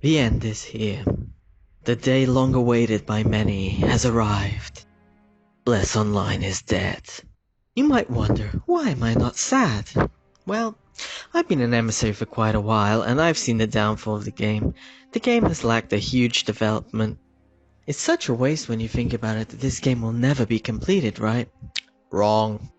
The end is here. The day long awaited by many has arrived. Bless Online is dead. You might wonder, why am I not sad? Well, I've been an emissary for quite a while, and I've seen the downfall of the game. The game has lacked a huge development. It's such a waste when you think about it that this game will never be completed, right? Wrong.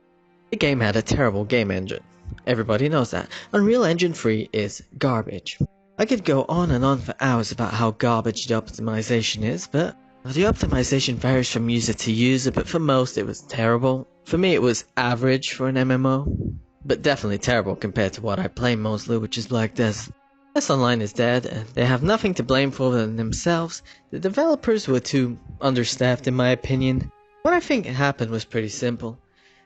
The game had a terrible game engine. Everybody knows that. Unreal Engine 3 is garbage. I could go on and on for hours about how garbage the optimization is, but the optimization varies from user to user, but for most it was terrible. For me it was average for an MMO, but definitely terrible compared to what I play mostly, which is Black Desert. Bless Online is dead, and they have nothing to blame for than themselves. The developers were too understaffed in my opinion. What I think happened was pretty simple.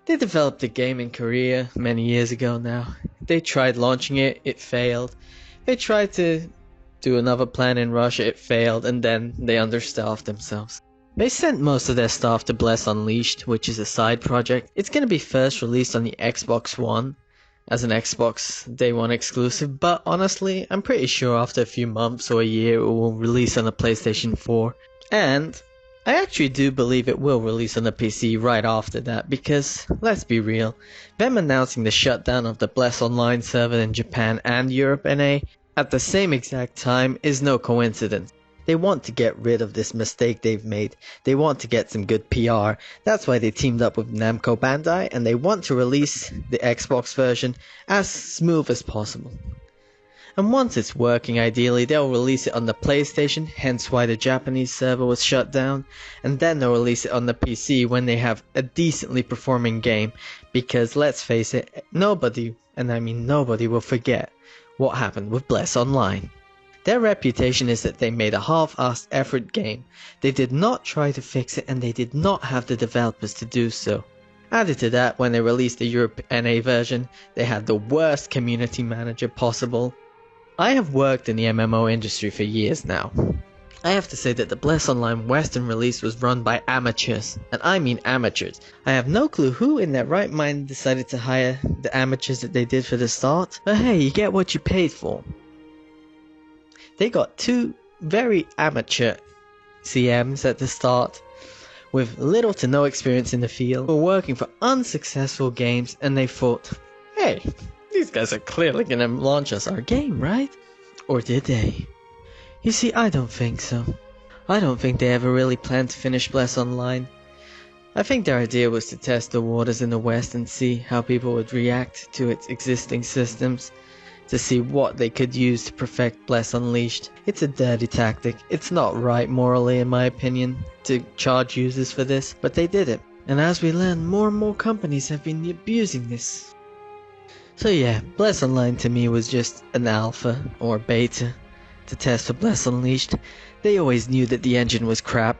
They developed the game in Korea many years ago now. They tried launching it, it failed. They tried to do another plan in Russia, it failed, and then they understaffed themselves. They sent most of their staff to Bless Unleashed, which is a side project. It's going to be first released on the Xbox One as an Xbox Day 1 exclusive, but honestly, I'm pretty sure after a few months or a year it will release on the PlayStation 4. And I actually do believe it will release on the PC right after that, because, let's be real, them announcing the shutdown of the Bless Online server in Japan and Europe NA at the same exact time is no coincidence. They want to get rid of this mistake they've made. They want to get some good PR. That's why they teamed up with Namco Bandai, and they want to release the Xbox version as smooth as possible. And once it's working, ideally, they'll release it on the PlayStation, hence why the Japanese server was shut down, and then they'll release it on the PC when they have a decently performing game, because let's face it, nobody, and I mean nobody, will forget what happened with Bless Online. Their reputation is that they made a half-assed effort game. They did not try to fix it, and they did not have the developers to do so. Added to that, when they released the Europe NA version, they had the worst community manager possible. I have worked in the MMO industry for years now. I have to say that the Bless Online Western release was run by amateurs, and I mean amateurs. I have no clue who in their right mind decided to hire the amateurs that they did for the start, but hey, you get what you paid for. They got two very amateur CMs at the start, with little to no experience in the field, who were working for unsuccessful games, and they thought, hey, these guys are clearly gonna launch us our game, right? Or did they? You see, I don't think so. I don't think they ever really planned to finish Bless Online. I think their idea was to test the waters in the West and see how people would react to its existing systems, to see what they could use to perfect Bless Unleashed. It's a dirty tactic. It's not right morally in my opinion to charge users for this, but they did it. And as we learn, more and more companies have been abusing this. So yeah, Bless Online to me was just an alpha or beta to test for Bless Unleashed. They always knew that the engine was crap.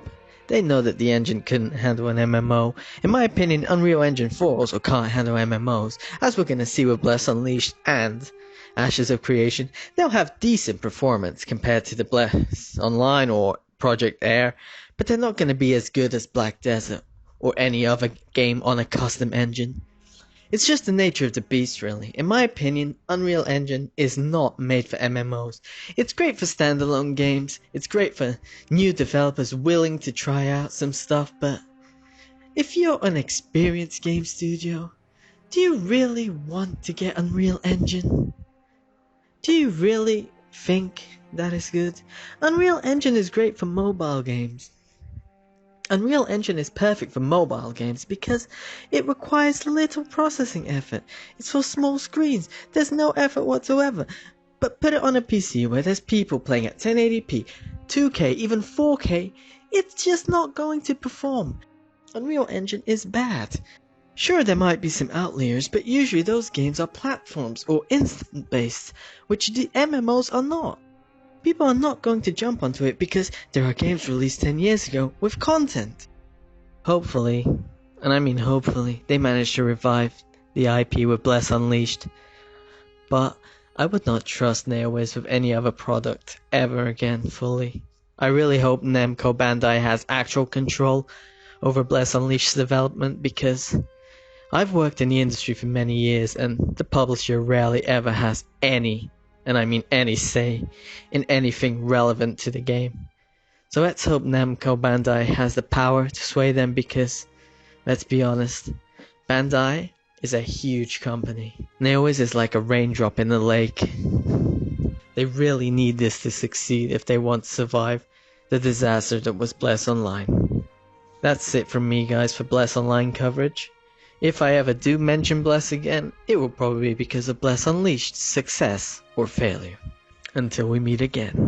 They know that the engine couldn't handle an MMO. In my opinion, Unreal Engine 4 also can't handle MMOs, as we're gonna see with Bless Unleashed and Ashes of Creation. They'll have decent performance compared to the Bless Online or Project Air, but they're not gonna be as good as Black Desert or any other game on a custom engine. It's just the nature of the beast really. In my opinion, Unreal Engine is not made for MMOs. It's great for standalone games, it's great for new developers willing to try out some stuff, but if you're an experienced game studio, do you really want to get Unreal Engine? Do you really think that is good? Unreal Engine is great for mobile games. Unreal Engine is perfect for mobile games because it requires little processing effort. It's for small screens. There's no effort whatsoever. But put it on a PC where there's people playing at 1080p, 2K, even 4K, it's just not going to perform. Unreal Engine is bad. Sure, there might be some outliers, but usually those games are platforms or instant based, which the MMOs are not. People are not going to jump onto it because there are games released 10 years ago with content. Hopefully, and I mean hopefully, they manage to revive the IP with Bless Unleashed. But I would not trust Neowiz with any other product ever again fully. I really hope Namco Bandai has actual control over Bless Unleashed's development, because I've worked in the industry for many years and the publisher rarely ever has any and I mean any say, in anything relevant to the game. So let's hope Namco Bandai has the power to sway them because, let's be honest, Bandai is a huge company. Neowiz is like a raindrop in the lake. They really need this to succeed if they want to survive the disaster that was Bless Online. That's it from me guys for Bless Online coverage. If I ever do mention Bless again, it will probably be because of Bless Unleashed's success or failure. Until we meet again.